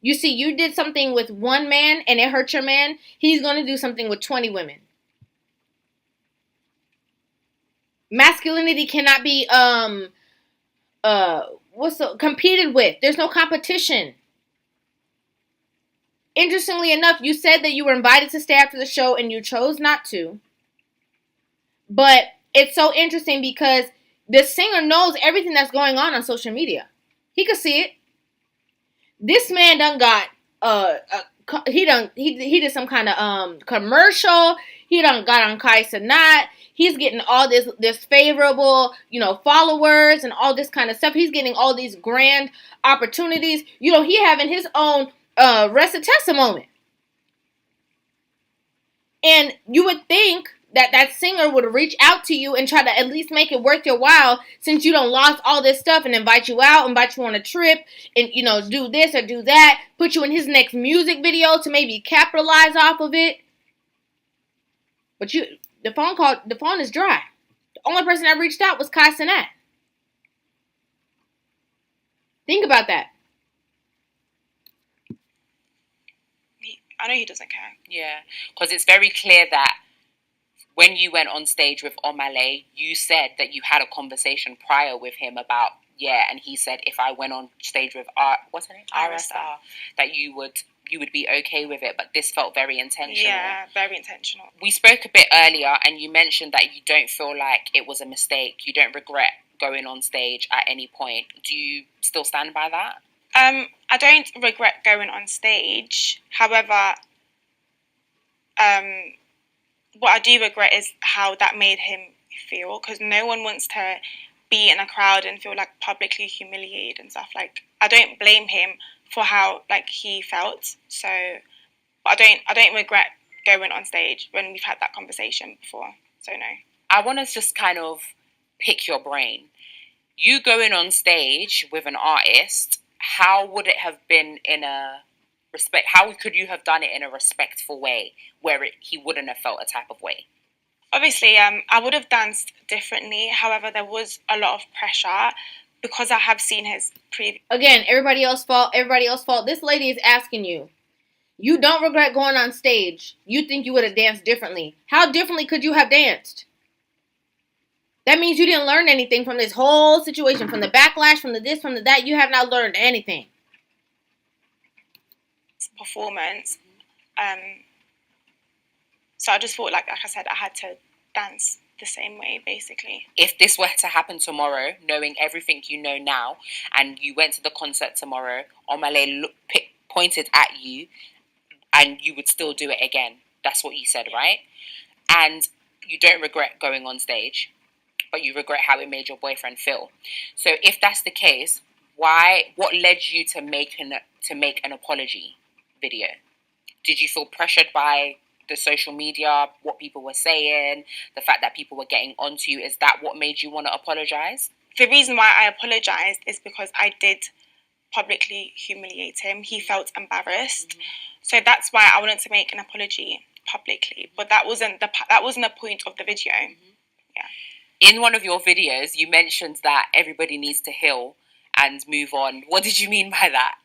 [SPEAKER 3] You see, you did something with one man and it hurt your man. He's going to do something with 20 women. Masculinity cannot be competed with. There's no competition. Interestingly enough, you said that you were invited to stay after the show and you chose not to. But it's so interesting because the singer knows everything that's going on social media. He could see it. This man done got he did some kind of commercial. He done got on Kai Cenat. He's getting all this favorable, followers and all this kind of stuff. He's getting all these grand opportunities. He having his own recitessa moment. And you would think that singer would reach out to you and try to at least make it worth your while, since you don't lost all this stuff, and invite you out, invite you on a trip, and do this or do that, put you in his next music video to maybe capitalize off of it. But the phone is dry. The only person that reached out was Kai Cenat. Think about that.
[SPEAKER 2] I know he doesn't care.
[SPEAKER 1] Yeah, because it's very clear that when you went on stage with Omah, you said that you had a conversation prior with him about, and he said if I went on stage with what's her name? RSR, that you would be okay with it, but this felt very intentional.
[SPEAKER 2] Yeah, very intentional.
[SPEAKER 1] We spoke a bit earlier and you mentioned that you don't feel like it was a mistake. You don't regret going on stage at any point. Do you still stand by that?
[SPEAKER 2] I don't regret going on stage. However, what I do regret is how that made him feel, because no one wants to be in a crowd and feel like publicly humiliated and stuff. Like, I don't blame him for how he felt. So, but I don't regret going on stage when we've had that conversation before. So no.
[SPEAKER 1] I want to just kind of pick your brain. You going on stage with an artist, how would it have been in a respect? How could you have done it in a respectful way where he wouldn't have felt a type of way?
[SPEAKER 2] Obviously, I would have danced differently. However, there was a lot of pressure because I have seen his previous.
[SPEAKER 3] Again, everybody else's fault. This lady is asking you. You don't regret going on stage. You think you would have danced differently. How differently could you have danced? That means you didn't learn anything from this whole situation, from the backlash, from the this, from the that. You have not learned anything.
[SPEAKER 2] Performance. So I just thought, like I said, I had to dance the same way, basically.
[SPEAKER 1] If this were to happen tomorrow, knowing everything you know now, and you went to the concert tomorrow, Omah pointed at you, and you would still do it again. That's what you said, right? And you don't regret going on stage, but you regret how it made your boyfriend feel. So if that's the case, what led you to make an apology video? Did you feel pressured by the social media, what people were saying, the fact that people were getting onto you? Is that what made you want to apologize?
[SPEAKER 2] The reason why I apologized is because I did publicly humiliate him. He felt embarrassed. Mm-hmm. So that's why I wanted to make an apology publicly. But that wasn't the point of the video. Mm-hmm. Yeah.
[SPEAKER 1] In one of your videos, you mentioned that everybody needs to heal and move on. What did you mean by that?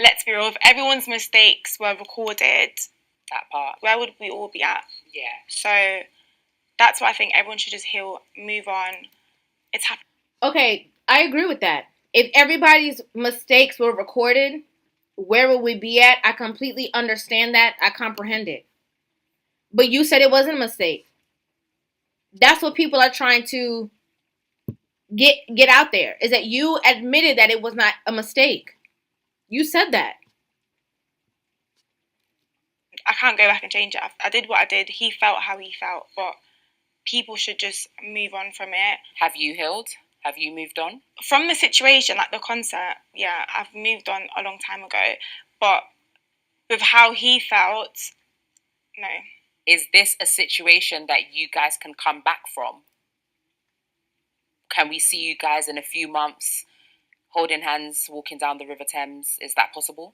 [SPEAKER 2] Let's be real. If everyone's mistakes were recorded,
[SPEAKER 1] that part.
[SPEAKER 2] Where would we all be at?
[SPEAKER 1] Yeah.
[SPEAKER 2] So that's why I think everyone should just heal, move on. It's happening.
[SPEAKER 3] Okay, I agree with that. If everybody's mistakes were recorded, where would we be at? I completely understand that. I comprehend it. But you said it wasn't a mistake. That's what people are trying to get out there, is that you admitted that it was not a mistake. You said that.
[SPEAKER 2] I can't go back and change it. I did what I did. He felt how he felt, but people should just move on from it.
[SPEAKER 1] Have you healed? Have you moved on?
[SPEAKER 2] From the situation, like the concert, yeah, I've moved on a long time ago. But with how he felt, no.
[SPEAKER 1] Is this a situation that you guys can come back from? Can we see you guys in a few months holding hands, walking down the River Thames? Is that possible?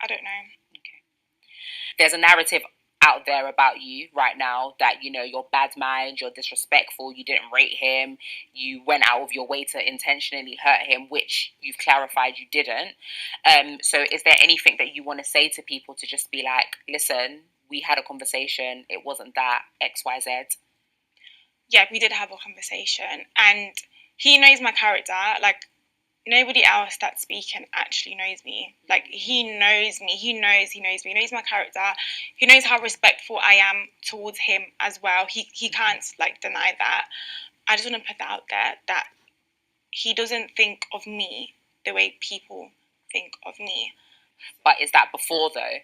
[SPEAKER 2] I don't know.
[SPEAKER 1] Okay. There's a narrative out there about you right now that, you know, you're bad mind, you're disrespectful, you didn't rate him, you went out of your way to intentionally hurt him, which you've clarified you didn't. So is there anything that you want to say to people to just be like, listen, we had a conversation, it wasn't that, XYZ?
[SPEAKER 2] Yeah, we did have a conversation, and he knows my character. Like, nobody else that's speaking actually knows me. Like, he knows me. He knows me. He knows my character. He knows how respectful I am towards him as well. He can't, like, deny that. I just want to put that out there, that he doesn't think of me the way people think of me.
[SPEAKER 1] But is that before, though?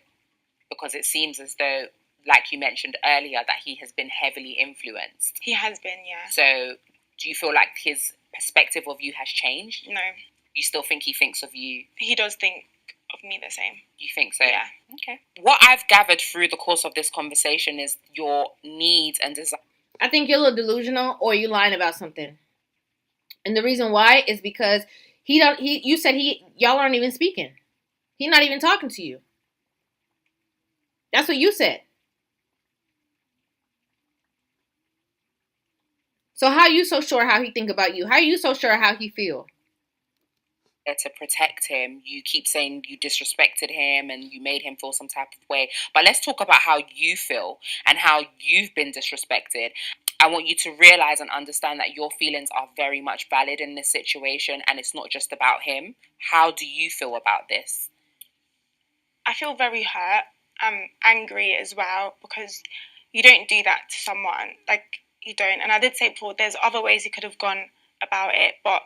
[SPEAKER 1] Because it seems as though, like you mentioned earlier, that he has been heavily influenced.
[SPEAKER 2] He has been, yeah.
[SPEAKER 1] So do you feel like his perspective of you has changed?
[SPEAKER 2] No.
[SPEAKER 1] You still think he thinks of you?
[SPEAKER 2] He does think of me the same.
[SPEAKER 1] You think so?
[SPEAKER 2] Yeah.
[SPEAKER 1] Okay. What I've gathered through the course of this conversation is your needs and desires.
[SPEAKER 3] I think you're a little delusional, or you lying about something. And the reason why is because you said y'all aren't even speaking. He's not even talking to you. That's what you said. So how are you so sure how he think about you? How are you so sure how he feel?
[SPEAKER 1] To protect him, you keep saying you disrespected him and you made him feel some type of way. But let's talk about how you feel and how you've been disrespected. I want you to realize and understand that your feelings are very much valid in this situation, and it's not just about him. How do you feel about this?
[SPEAKER 2] I feel very hurt. I'm angry as well, because you don't do that to someone. Like, you don't. And I did say before, there's other ways he could have gone about it, but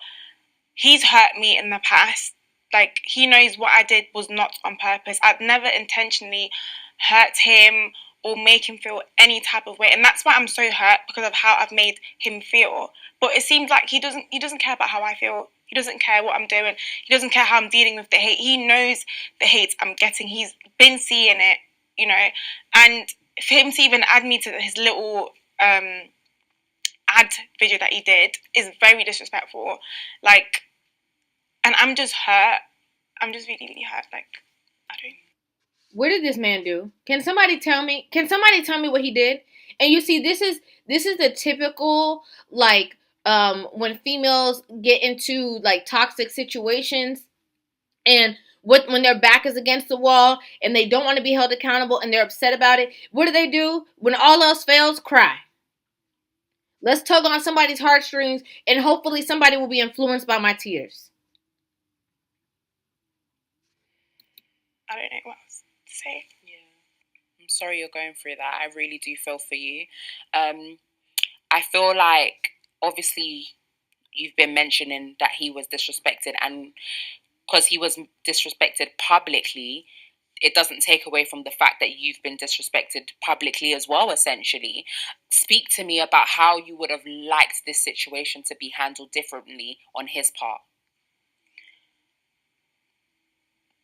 [SPEAKER 2] he's hurt me in the past. Like, he knows what I did was not on purpose. I'd never intentionally hurt him or make him feel any type of way. And that's why I'm so hurt, because of how I've made him feel. But it seems like he doesn't care about how I feel. He doesn't care what I'm doing. He doesn't care how I'm dealing with the hate. He knows the hate I'm getting. He's been seeing it, you know. And for him to even add me to his little ad video that he did is very disrespectful. Like, and I'm just hurt. I'm just really, really hurt. Like, I don't.
[SPEAKER 3] What did this man do? Can somebody tell me? Can somebody tell me what he did? And you see, this is the typical, like, when females get into like toxic situations, and when their back is against the wall and they don't want to be held accountable and they're upset about it, what do? When all else fails, cry. Let's tug on somebody's heartstrings, and hopefully somebody will be influenced by my tears.
[SPEAKER 2] I don't know what else to say.
[SPEAKER 1] Yeah. I'm sorry you're going through that. I really do feel for you. I feel like, obviously, you've been mentioning that he was disrespected, and because he was disrespected publicly, it doesn't take away from the fact that you've been disrespected publicly as well, essentially. Speak to me about how you would have liked this situation to be handled differently on his part.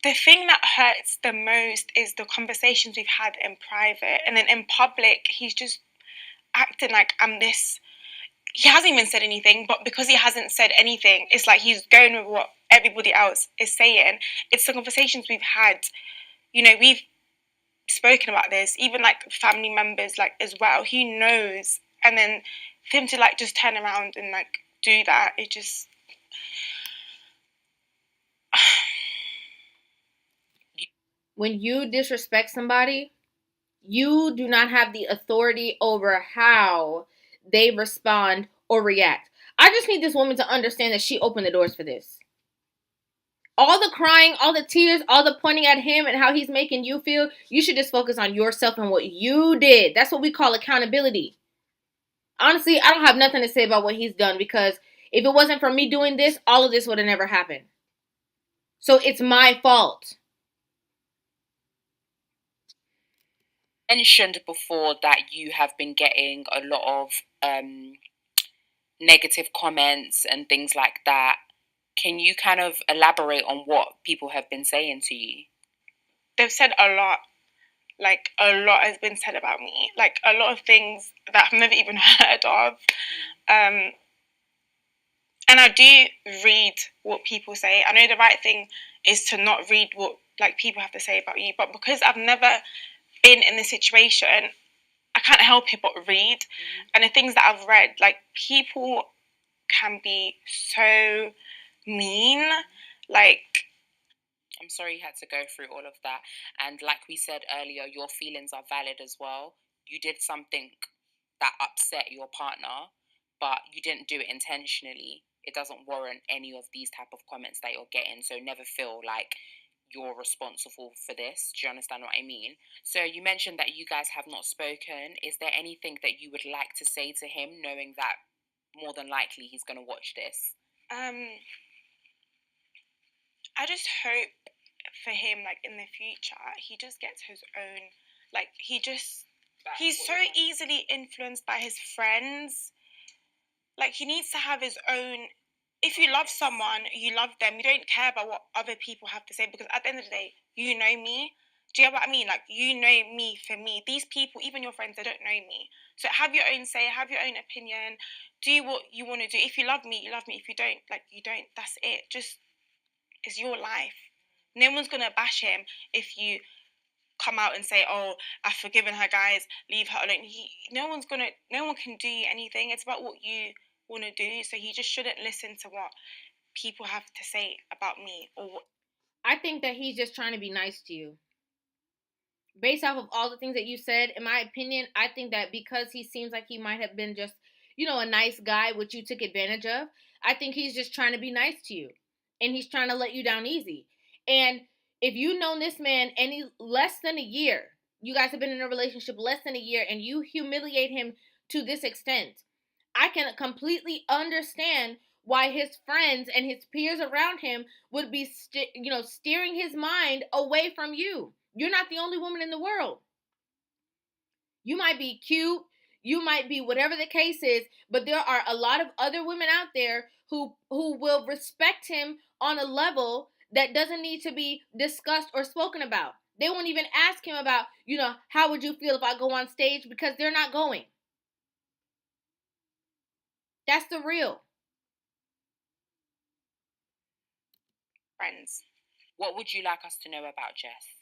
[SPEAKER 2] The thing that hurts the most is the conversations we've had in private, and then in public, he's just acting like I'm this. He hasn't even said anything, but because he hasn't said anything, it's like he's going with what everybody else is saying. It's the conversations we've had. You know, we've spoken about this, even like family members, like, as well. He knows, and then for him to like just turn around and like do that, it just.
[SPEAKER 3] When you disrespect somebody, You do not have the authority over how they respond or react. I just need this woman to understand that she opened the doors for this. All the crying, all the tears, all the pointing at him and how he's making you feel, you should just focus on yourself and what you did. That's what we call accountability. Honestly, I don't have nothing to say about what he's done, because if it wasn't for me doing this, all of this would have never happened. So it's my fault.
[SPEAKER 1] Mentioned before that you have been getting a lot of negative comments and things like that. Can you kind of elaborate on what people have been saying to you?
[SPEAKER 2] They've said a lot. Like, a lot has been said about me. Like, a lot of things that I've never even heard of. And I do read what people say. I know the right thing is to not read what, like, people have to say about you. But because I've never been in this situation, I can't help it but read. And the things that I've read, like, people can be so mean. Like,
[SPEAKER 1] I'm sorry you had to go through all of that. And like we said earlier, your feelings are valid as well. You did something that upset your partner, but you didn't do it intentionally. It doesn't warrant any of these type of comments that you're getting. So never feel like you're responsible for this. Do you understand what I mean? So you mentioned that you guys have not spoken. Is there anything that you would like to say to him, knowing that more than likely he's going to watch this?
[SPEAKER 2] I just hope for him, like, in the future, he just gets his own, like, he's so easily influenced by his friends. Like, he needs to have his own. If you love someone, you love them. You don't care about what other people have to say, because at the end of the day, you know me. Do you know what I mean? Like, you know me for me. These people, even your friends, they don't know me. So have your own say, have your own opinion. Do what you want to do. If you love me, you love me. If you don't, like, you don't. That's it. Just, it's your life. No one's going to bash him if you come out and say, "Oh, I've forgiven her, guys. Leave her alone." No one can do anything. It's about what you want to do. So he just shouldn't listen to what people have to say about me.
[SPEAKER 3] I think that he's just trying to be nice to you. Based off of all the things that you said, in my opinion, I think that because he seems like he might have been just, a nice guy, which you took advantage of, I think he's just trying to be nice to you. And he's trying to let you down easy. And if you've known this man any less than a year, you guys have been in a relationship less than a year, and you humiliate him to this extent, I can completely understand why his friends and his peers around him would be, steering his mind away from you. You're not the only woman in the world. You might be cute, you might be whatever the case is, but there are a lot of other women out there who will respect him on a level that doesn't need to be discussed or spoken about. They won't even ask him about, how would you feel if I go on stage, because they're not going. That's the real.
[SPEAKER 2] Friends.
[SPEAKER 1] What would you like us to know about Jess?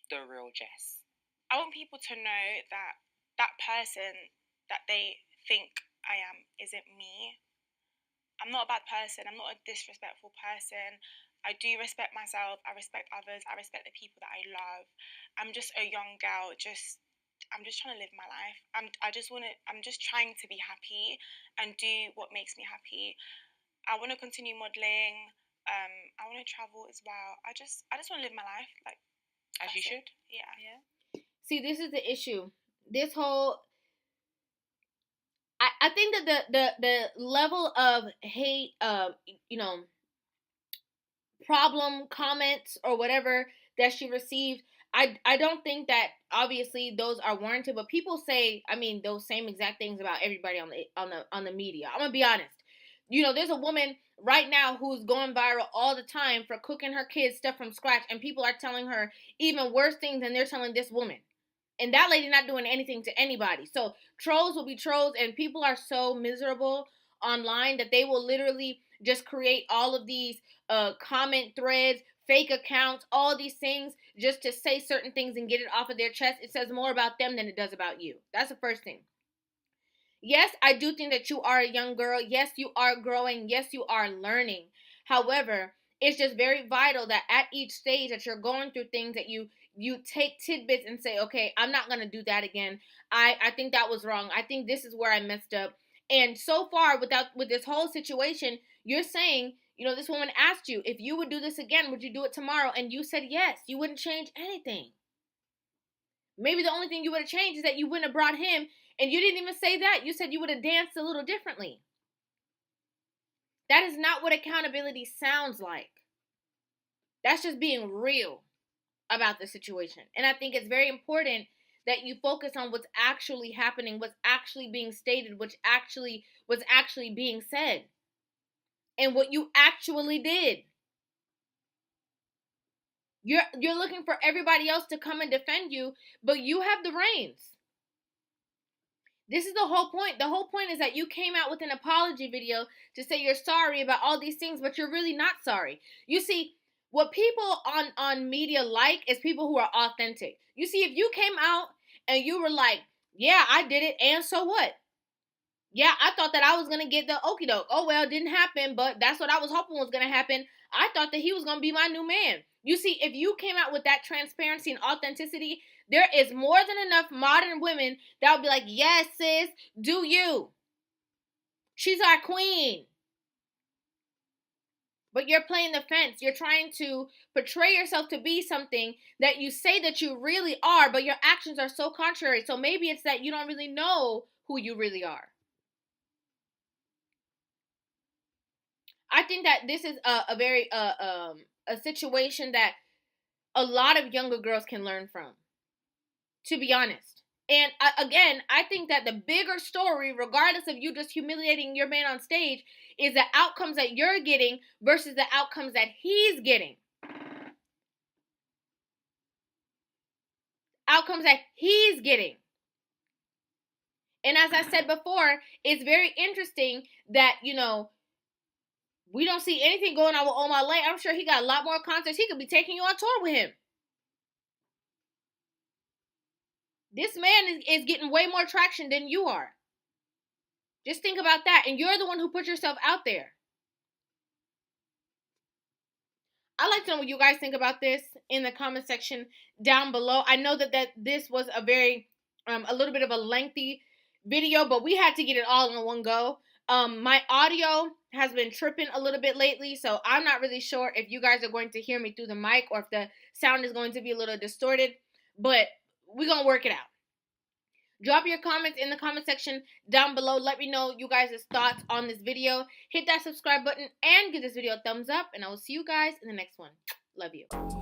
[SPEAKER 1] The real Jess.
[SPEAKER 2] I want people to know that that person that they think I am isn't me. I'm not a bad person. I'm not a disrespectful person. I do respect myself. I respect others. I respect the people that I love. I'm just a young girl. I'm just trying to live my life. I'm just trying to be happy and do what makes me happy. I want to continue modeling. I want to travel as well. I just want to live my life, like,
[SPEAKER 1] as you should.
[SPEAKER 2] Yeah.
[SPEAKER 3] See, this is the issue. This whole, I think that the level of hate, problem comments or whatever that she received, I don't think that obviously those are warranted, but people say, those same exact things about everybody on the media. I'm gonna be honest. There's a woman right now who's going viral all the time for cooking her kids stuff from scratch, and people are telling her even worse things than they're telling this woman. And that lady not doing anything to anybody. So trolls will be trolls, and people are so miserable online that they will literally just create all of these comment threads, fake accounts, all these things just to say certain things and get it off of their chest. It says more about them than it does about you. That's the first thing. Yes, I do think that you are a young girl. Yes, you are growing. Yes, you are learning. However, it's just very vital that at each stage that you're going through things, that you you take tidbits and say, okay, I'm not going to do that again. I think that was wrong. I think this is where I messed up. And so far, with this whole situation, you're saying, this woman asked you, if you would do this again, would you do it tomorrow? And you said yes. You wouldn't change anything. Maybe the only thing you would have changed is that you wouldn't have brought him. And you didn't even say that. You said you would have danced a little differently. That is not what accountability sounds like. That's just being real about the situation. And I think it's very important that you focus on what's actually happening, what's actually being stated, what's actually being said, and what you actually did. You're looking for everybody else to come and defend you, but you have the reins. This is the whole point. The whole point is that you came out with an apology video to say you're sorry about all these things, but you're really not sorry. You see, what people on media like is people who are authentic. You see, if you came out and you were like, yeah, I did it, and so what? Yeah, I thought that I was going to get the okie doke. Oh, well, it didn't happen, but that's what I was hoping was going to happen. I thought that he was going to be my new man. You see, if you came out with that transparency and authenticity, there is more than enough modern women that will be like, yes, sis, do you. She's our queen. But you're playing the fence. You're trying to portray yourself to be something that you say that you really are, but your actions are so contrary. So maybe it's that you don't really know who you really are. I think that this is a situation that a lot of younger girls can learn from, to be honest. And again, I think that the bigger story, regardless of you just humiliating your man on stage, is the outcomes that you're getting versus the outcomes that he's getting. Outcomes that he's getting. And as I said before, it's very interesting that, we don't see anything going on with Omah. I'm sure he got a lot more concerts. He could be taking you on tour with him. This man is getting way more traction than you are. Just think about that. And you're the one who put yourself out there. I'd like to know what you guys think about this in the comment section down below. I know that this was a little bit of a lengthy video, but we had to get it all in one go. My audio has been tripping a little bit lately, so I'm not really sure if you guys are going to hear me through the mic or if the sound is going to be a little distorted, but we're going to work it out. Drop your comments in the comment section down below. Let me know you guys' thoughts on this video. Hit that subscribe button and give this video a thumbs up, and I will see you guys in the next one. Love you.